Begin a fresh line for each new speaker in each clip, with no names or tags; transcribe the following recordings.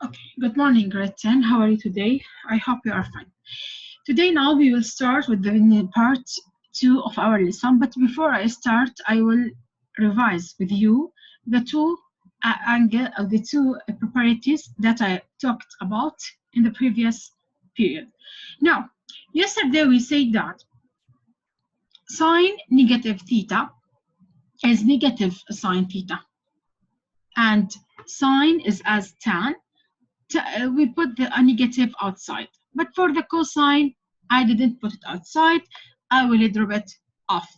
Okay, good morning, grade 10. How are you today? I hope you are fine. Today now we will start with the part 2 of our lesson, but before I start, I will revise with you the two properties that I talked about in the previous period. Now, yesterday we said that sine negative theta is negative sine theta, and sine is as tan. We put a negative outside. But for the cosine, I didn't put it outside. I will drop it off.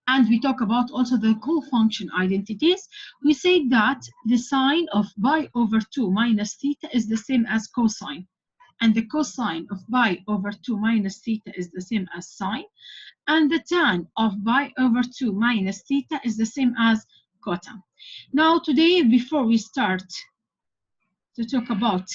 And we talk about also the cofunction identities. We say that the sine of pi over 2 minus theta is the same as cosine. And the cosine of pi over 2 minus theta is the same as sine. And the tan of pi over 2 minus theta is the same as cotan. Now today, before we start to talk about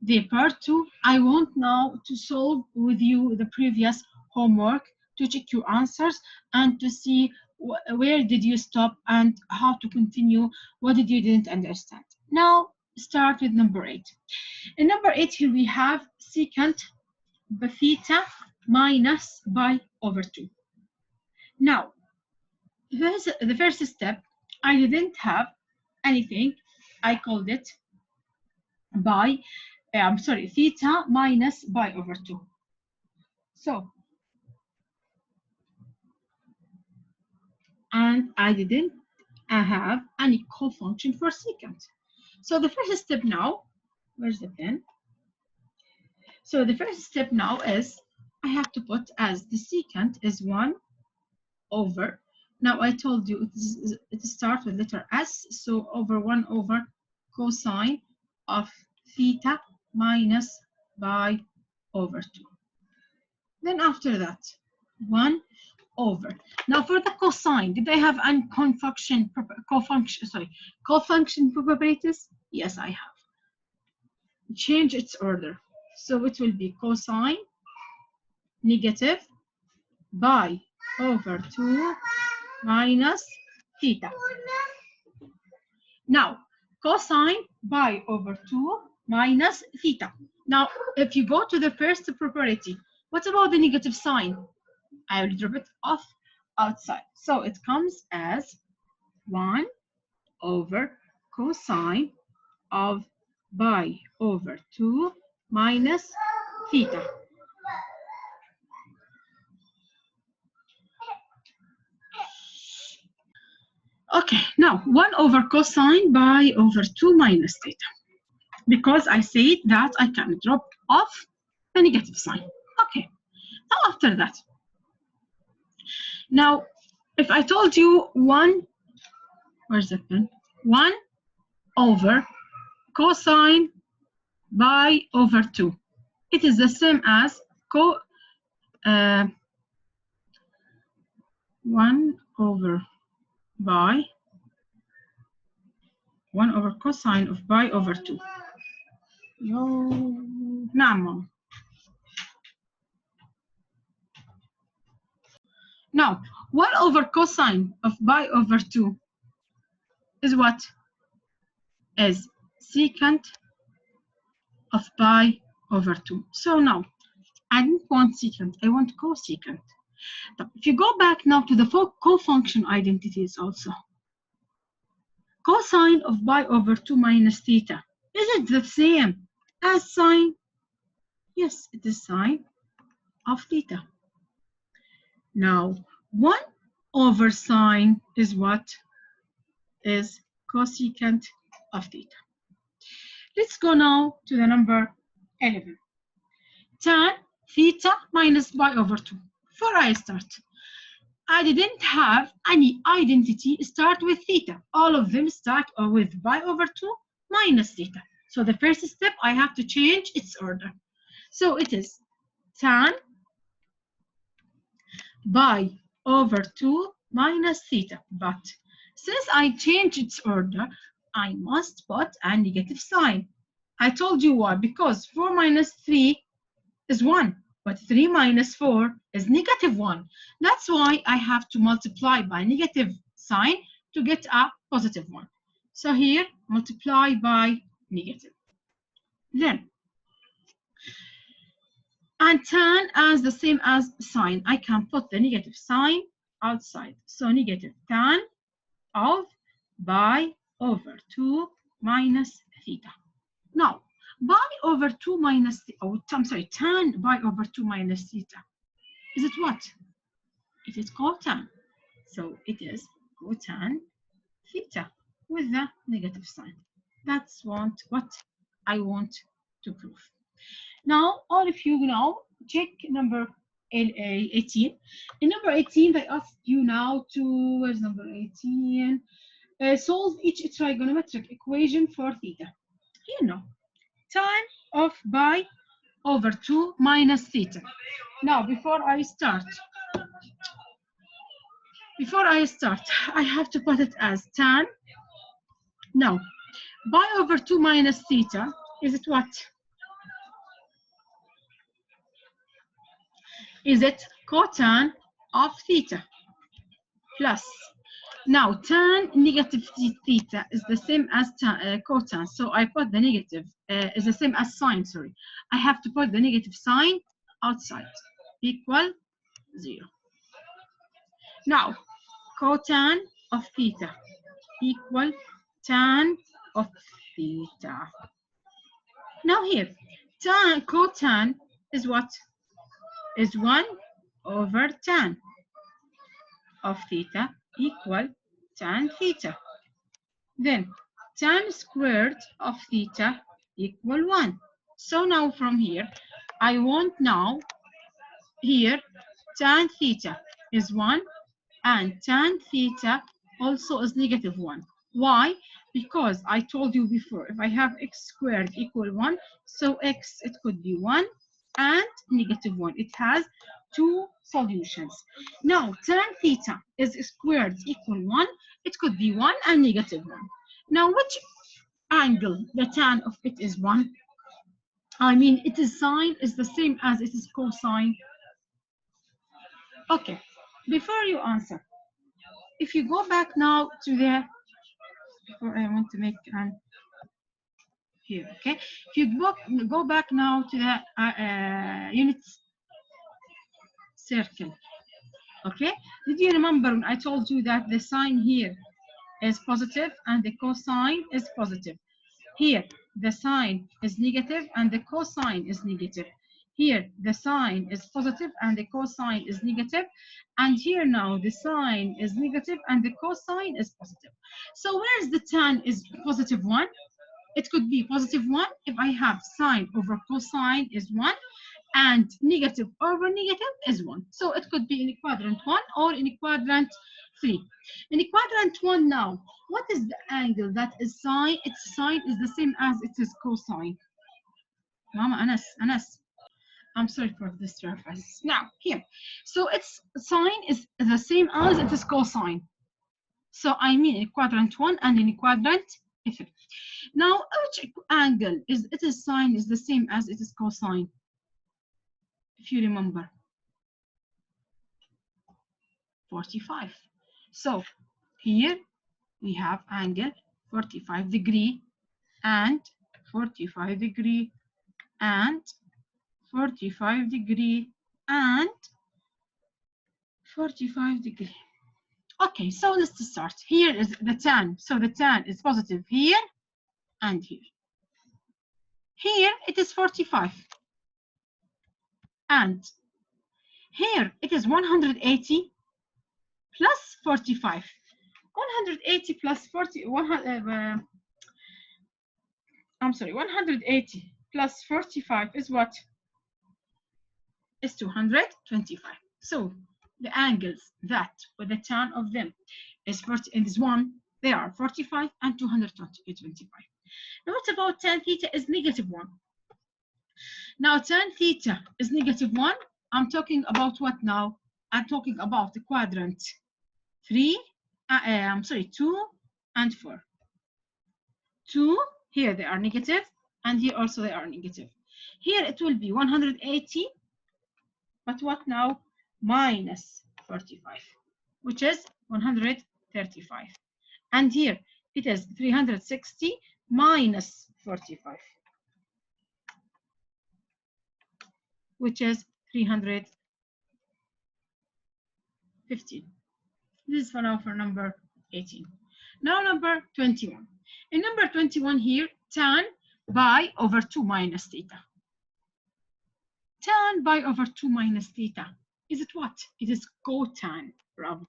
the part 2, I want now to solve with you the previous homework to check your answers and to see where did you stop and how to continue, what did you didn't understand. Now start with number 8. In number 8 here we have secant theta minus pi over 2. Now the first step, I didn't have anything. I called it theta minus pi over 2. So, and I didn't have any cofunction for secant. So the first step now, where's the pen? So the first step now is I have to put as the secant is 1 over, now I told you it starts with letter S, so over 1 over cosine of theta minus pi over 2. Then after that, 1 over. Now for the cosine, did I have any cofunction properties? Yes, I have. Change its order. So it will be cosine negative pi over 2 minus theta. Now, cosine pi over 2 minus theta. Now, if you go to the first property, what about the negative sign? I will drop it off outside. So it comes as 1 over cosine of pi over 2 minus theta. Okay, now 1 over cosine pi over 2 minus theta. Because I said that I can drop off the negative sign. Okay, now after that. Now, if I told you 1, where's the pen? 1 over cosine pi over 2. It is the same as 1 over pi, 1 over cosine of pi over 2. نعم. Now, 1 over cosine of pi over 2 is what? Is secant of pi over 2. So now, I don't want secant, I want cosecant. If you go back now to the cofunction identities also, cosine of pi over 2 minus theta, is it the same as sine? Yes, it is sine of theta. Now, 1 over sine is what? Is cosecant of theta. Let's go now to the number 11. Tan theta minus pi over 2. Before I start, I didn't have any identity start with theta. All of them start with pi over 2 minus theta. So the first step, I have to change its order. So it is tan pi over 2 minus theta. But since I changed its order, I must put a negative sign. I told you why. Because 4 minus 3 is 1. But 3 minus 4 is negative 1. That's why I have to multiply by negative sign to get a positive 1. So here, multiply by negative. Then, and tan as the same as sine. I can put the negative sign outside. So negative tan of pi over 2 minus theta. Now, pi over 2 minus, oh, I'm sorry, tan pi over 2 minus theta. Is it what? It is cotan. So it is cotan theta with the negative sign. That's what I want to prove. Now, all of you now check number 18. In number 18, they asked you now to, where's number 18? Solve each trigonometric equation for theta. Here now, tan of pi over 2 minus theta. Now, before I start, I have to put it as tan. Now, pi over 2 minus theta, is it what? Is it cotan of theta plus. Now, tan negative theta is the same as cotan. So I put the negative, is the same as sine, sorry. I have to put the negative sign outside, equal 0. Now, cotan of theta equal tan of theta. Now here, cotan is what? Is 1 over tan of theta equal tan theta. Then tan squared of theta equal 1. So now from here, I want now here tan theta is 1 and tan theta also is negative 1. Why? Because I told you before, if I have x squared equal 1, so x, it could be 1 and negative 1. It has two solutions. Now, tan theta is squared equal 1. It could be 1 and negative 1. Now, which angle the tan of it is 1? I mean, it is sine is the same as it is cosine. Okay, before you answer, if you go back now to the, before I want to make an here, okay? If you go back now to the unit circle, okay? Did you remember when I told you that the sign here is positive and the cosine is positive? Here, the sign is negative and the cosine is negative. Here, the sign is positive and the cosine is negative. And here now, the sign is negative and the cosine is positive. So where's the tan is positive 1? It could be positive 1 if I have sine over cosine is 1 and negative over negative is 1. So it could be in quadrant 1 or in quadrant 3. In quadrant 1 now, what is the angle that is sine? Its sine is the same as it is cosine. Mama, Anas. I'm sorry for this reference. Now, here. So its sine is the same as it is cosine. So I mean in quadrant 1 and in quadrant 3. Now, which angle is it is sine is the same as it is cosine? If you remember. 45. So here we have angle 45 degree and 45 degree and 45 degree and 45 degree. Okay, so let's start. Here is the tan. So the tan is positive here and here. Here it is 45. And here it is 180 plus 45. 180 plus 40, 180 plus 45 is what? Is 225. So the angles that with the tan of them is 40 and is 1, they are 45 and 225. Now what about tan theta is negative 1? Now tan theta is negative 1. I'm talking about what now? I'm talking about the quadrant 3, 2 and 4. 2, here they are negative, and here also they are negative. Here it will be 180, but what now? Minus 45, which is 135. And here it is 360 minus 45. which is 315. This is for now for number 18. Now number 21. In number 21 here, tan pi over 2 minus theta. Tan pi over 2 minus theta. Is it what? It is cotan. Bravo.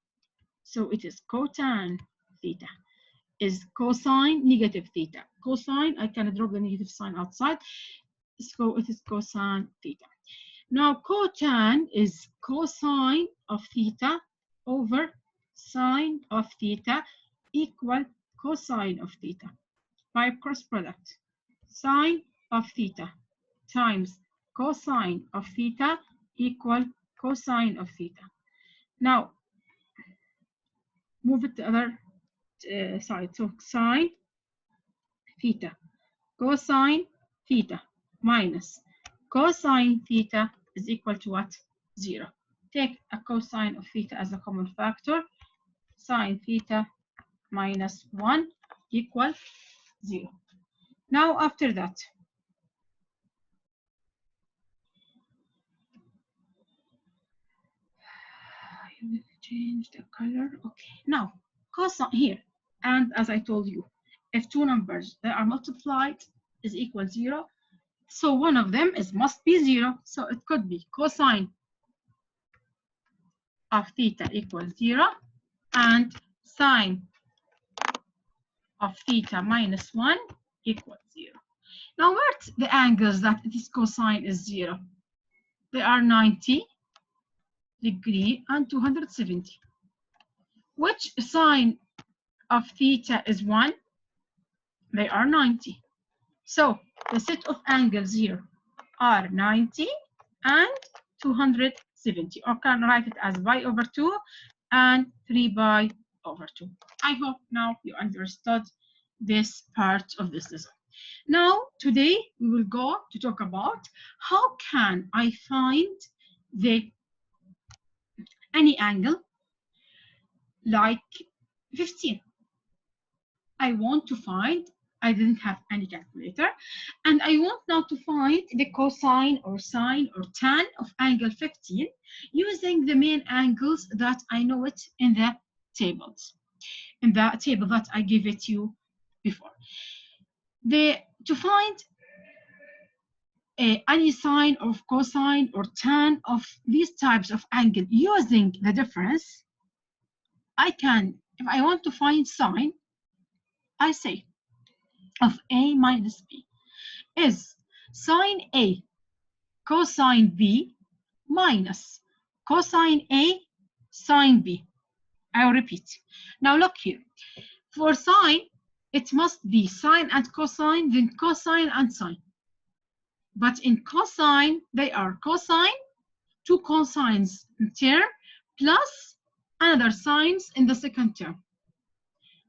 So it is cotan theta. Is cosine negative theta. Cosine, I can drop the negative sign outside. So it is cosine theta. Now cotan is cosine of theta over sine of theta equal cosine of theta by cross product. Sine of theta times cosine of theta equal cosine of theta. Now move it to the other side. So sine theta cosine theta minus cosine theta is equal to what? 0. Take a cosine of theta as a common factor. Sine theta minus 1 equal 0. Now after that, I will change the color. Okay, now cosine here, and as I told you, if two numbers that are multiplied is equal 0, so one of them must be 0. So it could be cosine of theta equals 0 and sine of theta minus 1 equals 0. Now what's the angles that this cosine is 0? They are 90 degree and 270. Which sine of theta is 1? They are 90. So the set of angles here are 90 and 270. Or can write it as pi over 2 and 3 pi over 2. I hope now you understood this part of this lesson. Now today we will go to talk about how can I find any angle like 15. I want to find, I didn't have any calculator, and I want now to find the cosine or sine or tan of angle 15 using the main angles that I know it in the tables, in the table that I gave it to you before. To find any sine or cosine or tan of these types of angle using the difference, I can, if I want to find sine, I say of A minus B is sine A cosine B minus cosine A sine B. I'll repeat. Now look here. For sine, it must be sine and cosine, then cosine and sine. But in cosine, they are cosine, two cosines in term, plus another sines in the second term.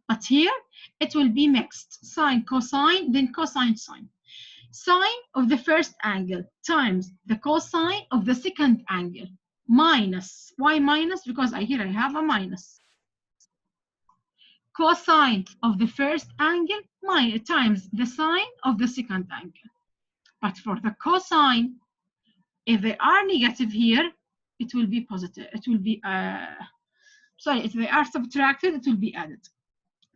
But here, it will be mixed, sine, cosine, then cosine, sine. Sine of the first angle times the cosine of the second angle, minus. Why minus? Because here I have a minus. Cosine of the first angle times the sine of the second angle. But for the cosine, if they are negative here, it will be positive. It will be, if they are subtracted, it will be added.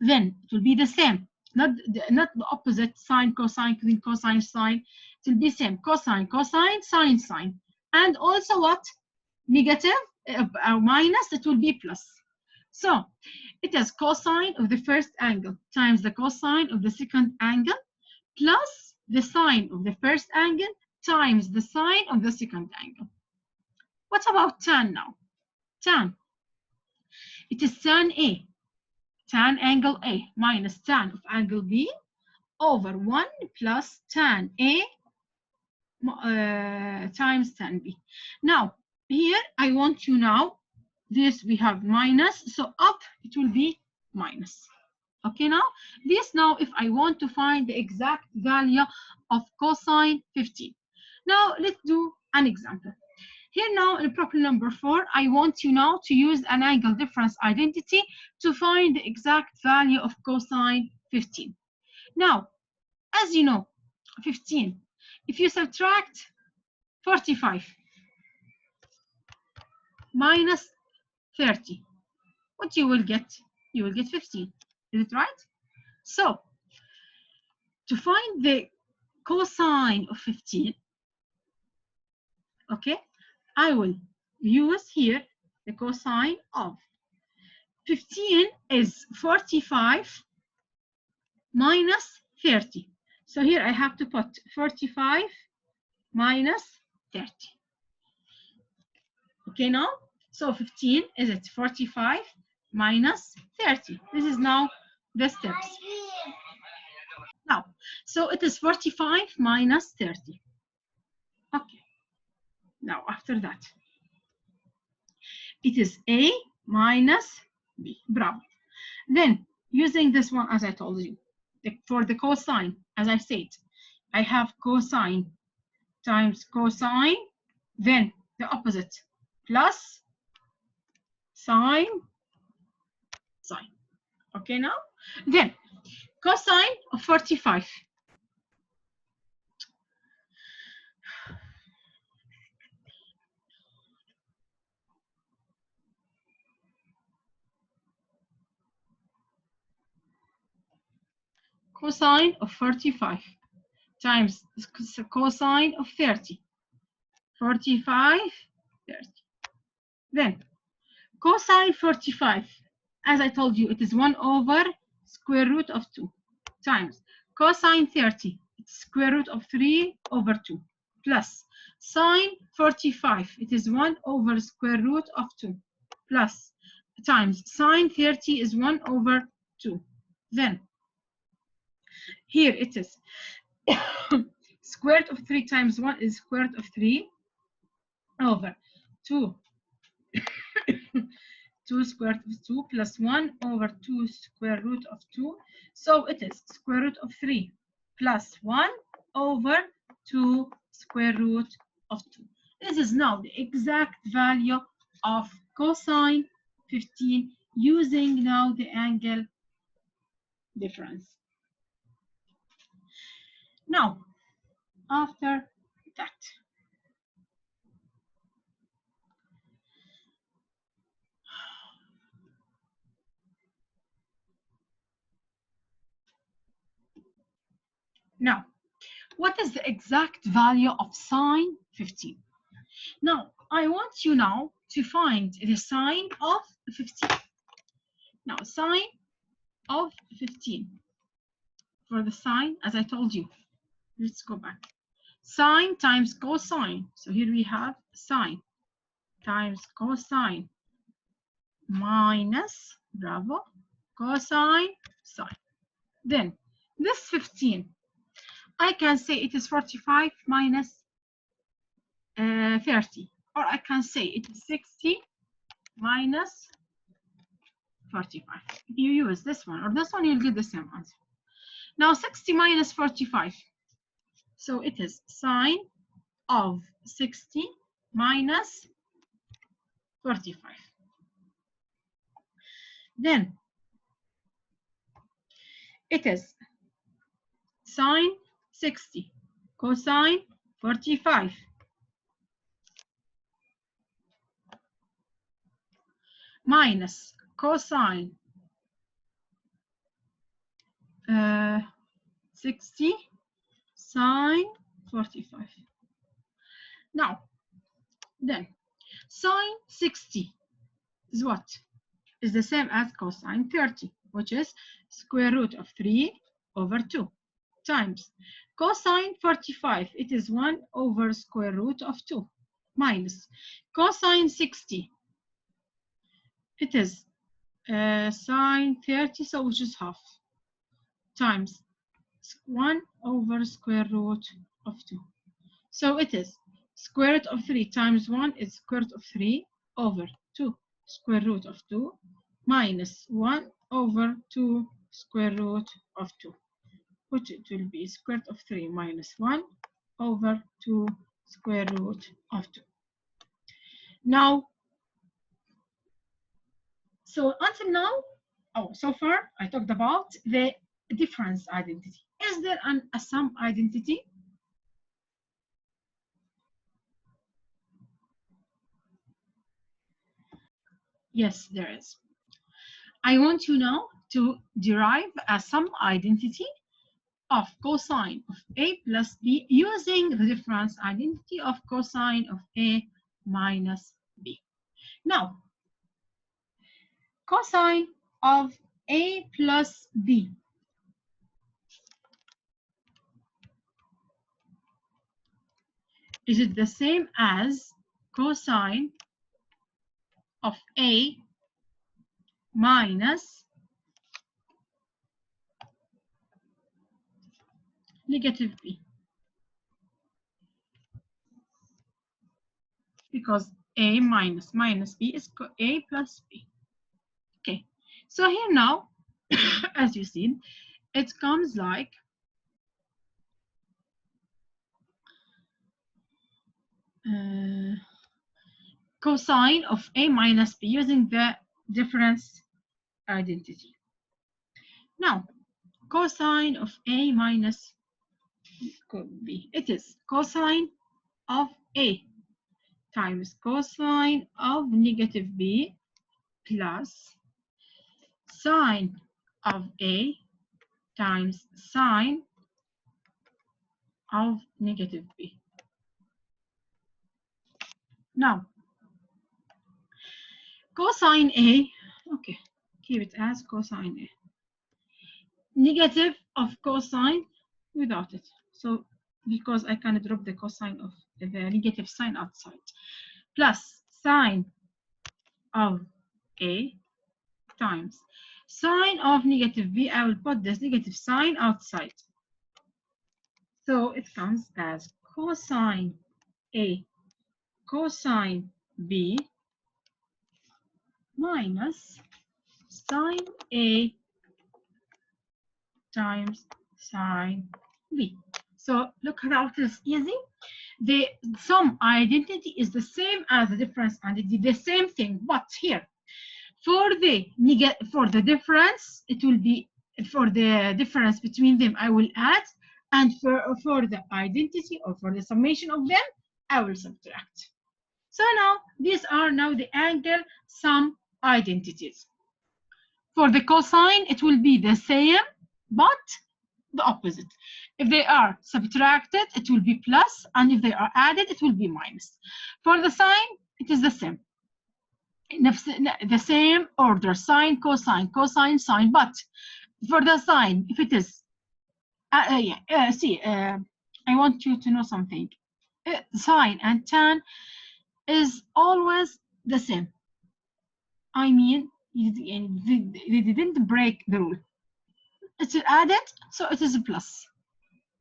Then it will be the same, not the opposite, sine, cosine, then cosine, sine. It will be same, cosine, cosine, sine, sine. And also what? Negative, minus, it will be plus. So it is cosine of the first angle times the cosine of the second angle plus the sine of the first angle times the sine of the second angle. What about tan now? Tan. It is tan A, tan angle A minus tan of angle B over 1 plus tan A times tan B. Now, here I want you now, this we have minus, so up it will be minus. Okay, now this now if I want to find the exact value of cosine 15. Now let's do an example. Here now in problem number 4, I want you now to use an angle difference identity to find the exact value of cosine 15. Now, as you know, 15, if you subtract 45, minus 30. What you will get? You will get 15. Is it right? So, to find the cosine of 15, okay, I will use here the cosine of 15 is 45 minus 30. So here I have to put 45 minus 30. Okay, now, so 15 is it 45 minus 30. This is now the steps. Now, so it is 45 minus 30. Okay, now after that, it is A minus B. Bravo. Then, using this one, as I told you, for the cosine, as I said, I have cosine times cosine, then the opposite, plus sine, sine. Okay, now? Then, cosine of 45. Cosine of 45 times cosine of 30. 45, 30. Then, cosine 45, as I told you, it is 1 over square root of 2 times cosine 30, it's square root of 3 over 2, plus sine 45, it is 1 over square root of 2, plus times sine 30 is 1 over 2. Then here it is square root of 3 times 1 is square root of 3 over 2 2 square root of 2 plus 1 over 2 square root of 2. So it is square root of 3 plus 1 over 2 square root of 2. This is now the exact value of cosine 15 using now the angle difference. Now, after that, now, what is the exact value of sine 15? Now, I want you now to find the sine of 15. Now, sine of 15. For the sine, as I told you, let's go back. Sine times cosine. So here we have sine times cosine minus, bravo, cosine, sine. Then, this 15, I can say it is 45 minus 30. Or I can say it is 60 minus 45. If you use this one or this one, you'll get the same answer. Now 60 minus 45. So it is sine of 60 minus 45. Then it is sine 60 cosine 45 minus cosine 60 sine 45. Now, then, sine 60 is what? Is the same as cosine 30, which is square root of 3 over 2 times cosine 45, it is 1 over square root of 2 minus cosine 60, it is sine 30, so which is half, times 1 over square root of 2. So it is square root of 3 times 1 is square root of 3 over 2 square root of 2 minus 1 over 2 square root of 2, which it will be square root of 3 minus 1 over 2 square root of 2. Now, so until now, so far I talked about the difference identity. Is there a sum identity? Yes, there is. I want you now to derive a sum identity of cosine of A plus B using the difference identity of cosine of A minus B. Now, cosine of A plus B is it the same as cosine of A minus negative B? Because A minus B is A plus B. Okay, so here now, as you see, it comes like cosine of A minus B using the difference identity. Now, cosine of A minus B, it is cosine of A times cosine of negative B plus sine of A times sine of negative B. Now, cosine A, okay, keep it as cosine A. Negative of cosine without it. So, because I can drop the cosine of the negative sign outside, plus sine of A times sine of negative B. I will put this negative sign outside. So it comes as cosine A cosine B minus sine A times sine B. So look how it is easy. The sum identity is the same as the difference identity, the same thing, but here for the difference, it will be for the difference between them, I will add, and for the identity or for the summation of them, I will subtract. So now these are now the angle sum identities. For the cosine, it will be the same, but the opposite. If they are subtracted, it will be plus, and if they are added, it will be minus. For the sine, it is the same. The same order, sine, cosine, sine, but for the sine, if it is, I want you to know something. Sine and tan is always the same. I mean, they didn't break the rule. It's added, so it is a plus.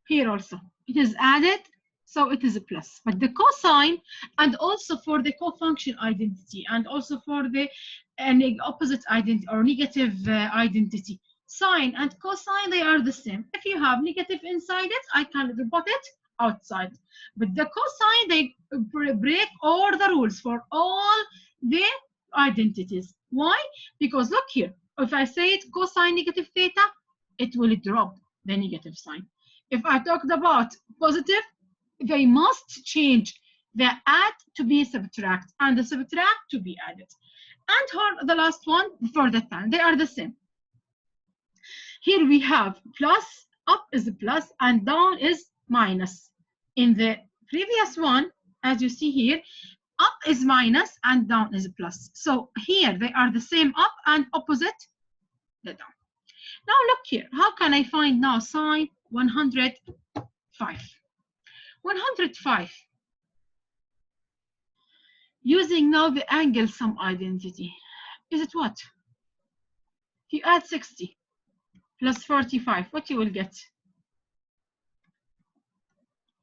Here also, it is added, so it is a plus. But the cosine, and also for the cofunction identity, and also for the opposite identity or negative identity, sine and cosine, they are the same. If you have negative inside it, I can put it outside. But the cosine, they break all the rules for all the identities. Why? Because look here, if I say it cosine negative theta, it will drop the negative sign. If I talked about positive, they must change the add to be subtract and the subtract to be added. And for the last one, for the tan, they are the same. Here we have plus, up is plus and down is minus. In the previous one, as you see here, up is minus and down is plus. So here they are the same up and opposite the down. Now look here, how can I find now sine 105? 105. Using now the angle sum identity. Is it what? If you add 60 plus 45, what you will get?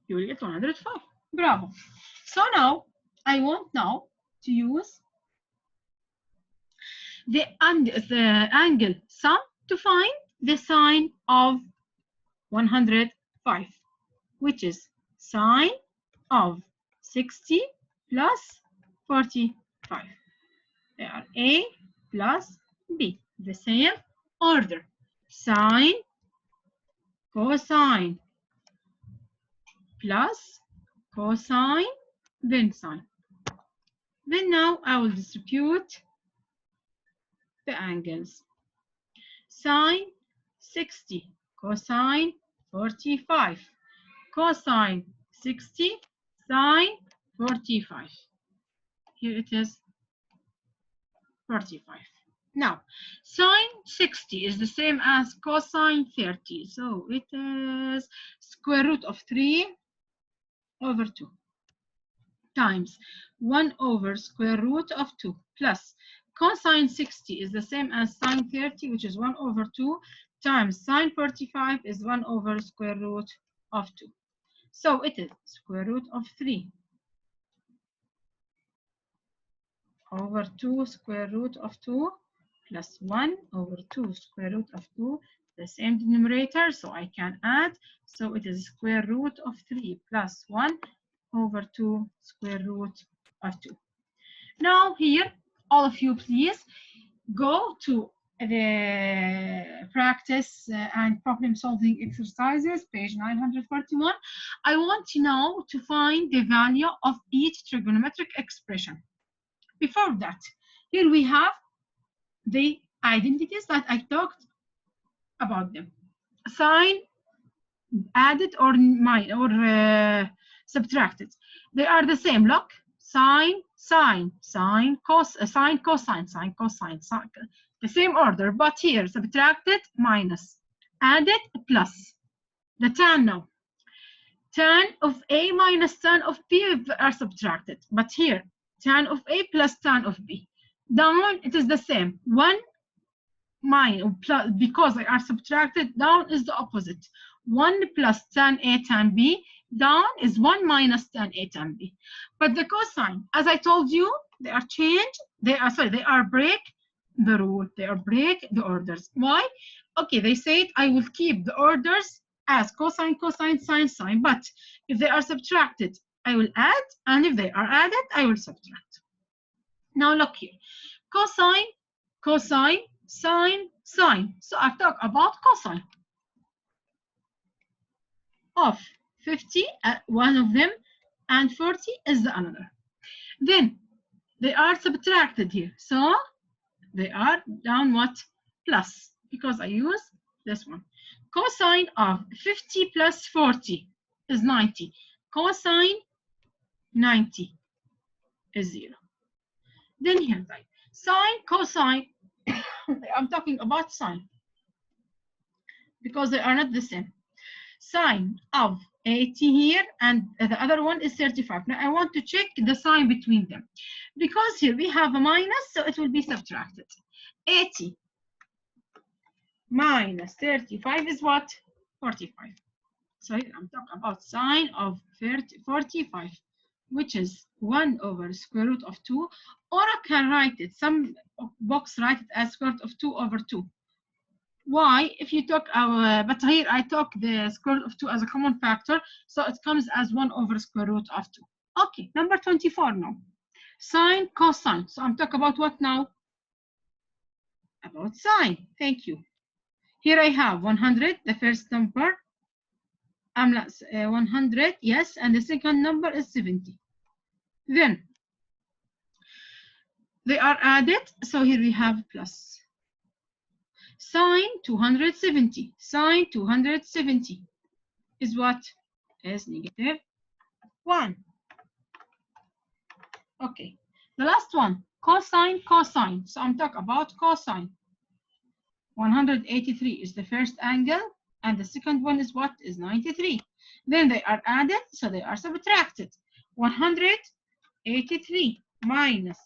You will get 105. Bravo. So now, I want now to use the angle sum to find the sine of 105, which is sine of 60 plus 45. They are A plus B, the same order. Sine, cosine, plus cosine, then sine. Then now I will distribute the angles. Sine 60, cosine 45, cosine 60, sine 45. Here it is 45. Now, sine 60 is the same as cosine 30. So it is square root of 3 over 2 times 1 over square root of 2 plus cosine 60 is the same as sine 30, which is 1 over 2 times sine 45 is 1 over square root of 2. So it is square root of 3 over 2 square root of 2 plus 1 over 2 square root of 2, the same denominator, so I can add. So it is square root of 3 plus 1 over 2 square root of 2. Now here, all of you please go to the practice and problem solving exercises, page 941. I want you now to find the value of each trigonometric expression. Before that, here we have the identities that I talked about them. Sine, added or subtracted. They are the same. Look, sine, sine, sine, sine, cosine, sine, cosine, sine. The same order, but here subtracted, minus, added, plus. The tan now. Tan of A minus tan of B are subtracted, but here tan of A plus tan of B. Down, it is the same. 1 minus, plus, because they are subtracted, down is the opposite. 1 plus tan A tan B, down is 1 minus tan A tan B. But the cosine, as I told you, they are changed. They are break the rule. They are break the orders. Why? Okay, they said I will keep the orders as cosine, cosine, sine, sine. But if they are subtracted, I will add. And if they are added, I will subtract. Now look here. Cosine, cosine, sine, sine. So I talk about cosine of 50, one of them, and 40 is the another. Then they are subtracted here. So they are down what? Plus, because I use this one. Cosine of 50 plus 40 is 90. Cosine 90 is 0. Then here, right? Sine, cosine, I'm talking about sine because they are not the same. Sine of 80 here and the other one is 35. Now I want to check the sign between them because here we have a minus, so it will be subtracted. 80 minus 35 is what? 45. So here I'm talking about sine of 45, which is 1 over square root of 2, or I can write it, some books write it as square root of 2 over 2. Why? If you took but here I took the square root of 2 as a common factor, so it comes as 1 over square root of 2. Okay, number 24 now. Sine, cosine. So I'm talking about what now? About sine. Thank you. Here I have 100, the first number. 100, yes, and the second number is 70. Then they are added, so here we have plus. Sine 270. Sine 270 is what? Is negative 1. Okay. The last one, cosine, cosine. So I'm talking about cosine. 183 is the first angle, and the second one is what? Is 93. Then they are added, so they are subtracted. 183 minus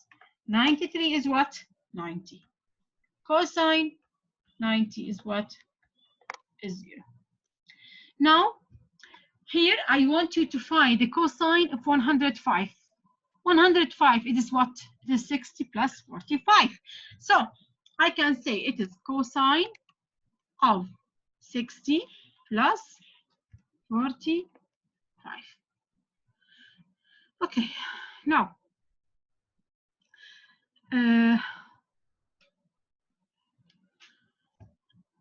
93 is what? 90. Cosine 90 is what? Is 0. Now, here I want you to find the cosine of 105. 105, it is what? It is 60 plus 45. So, I can say it is cosine of 60 plus 45. Okay, now,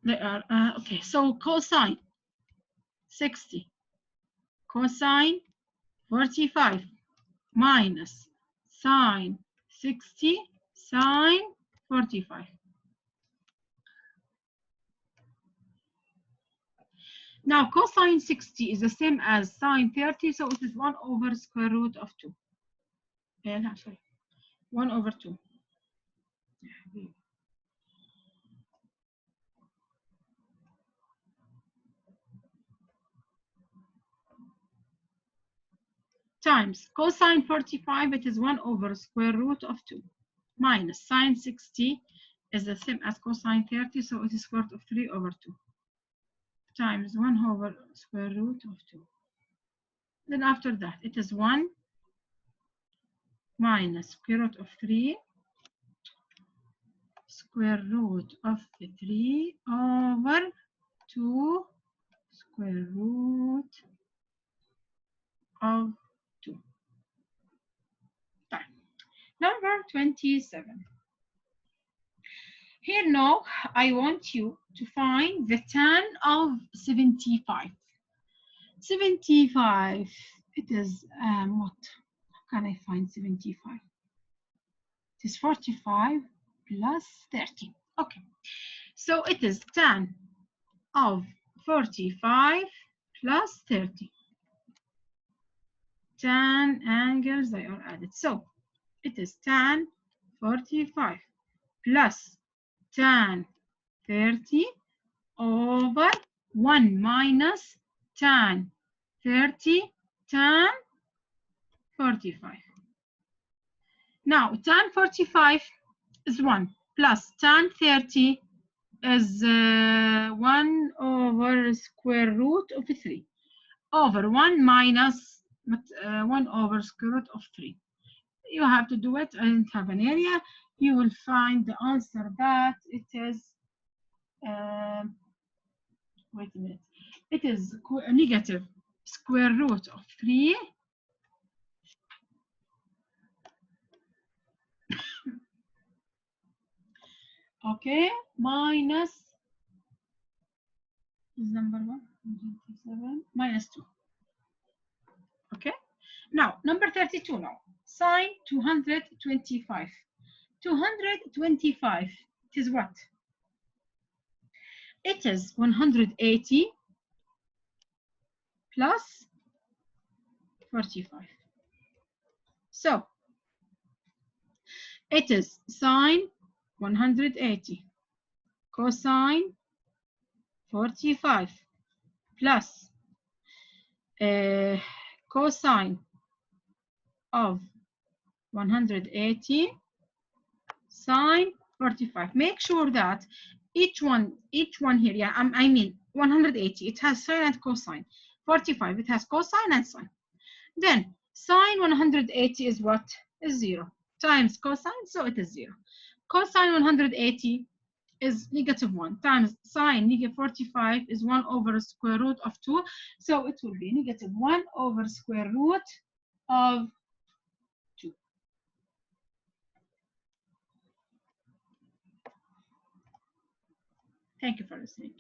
they are, okay, so cosine 60, cosine 45 minus sine 60, sine 45. Now cosine 60 is the same as sine 30, so it is 1 over square root of 2. No, sorry, 1 over 2. Times cosine 45, it is 1 over square root of 2, minus sine 60 is the same as cosine 30, so it is square root of 3 over 2, times 1 over square root of 2. Then after that, it is 1 minus square root of 3 square root of 3 over 2 square root of 2. Fine. Number 27. Here now, I want you to find the tan of 75. 75, it is what? How can I find 75? It is 45 plus 30. Okay, so it is tan of 45 plus 30. Tan angles, they are added. So it is tan 45 plus tan 30 over 1 minus tan 30 tan 45. Now tan 45 is 1 plus tan 30 is 1 over square root of 3 over 1 minus 1 over square root of 3. You have to do it. I didn't have an area. You will find the answer that it is, wait a minute, it is negative square root of 3 okay, minus is number 1, minus 2. Okay, now number 32 now. Sine 225. 225, it is what? It is 180 plus 45. So it is sine 180 cosine 45 plus cosine of 180 sine 45. Make sure that each one here, yeah, I mean 180, it has sine and cosine. 45, it has cosine and sine. Then sine 180 is what? Is 0 times cosine, so it is 0. Cosine 180 is negative 1 times sine negative 45 is 1 over square root of 2, so it will be negative 1 over square root of 2. Thank you for listening.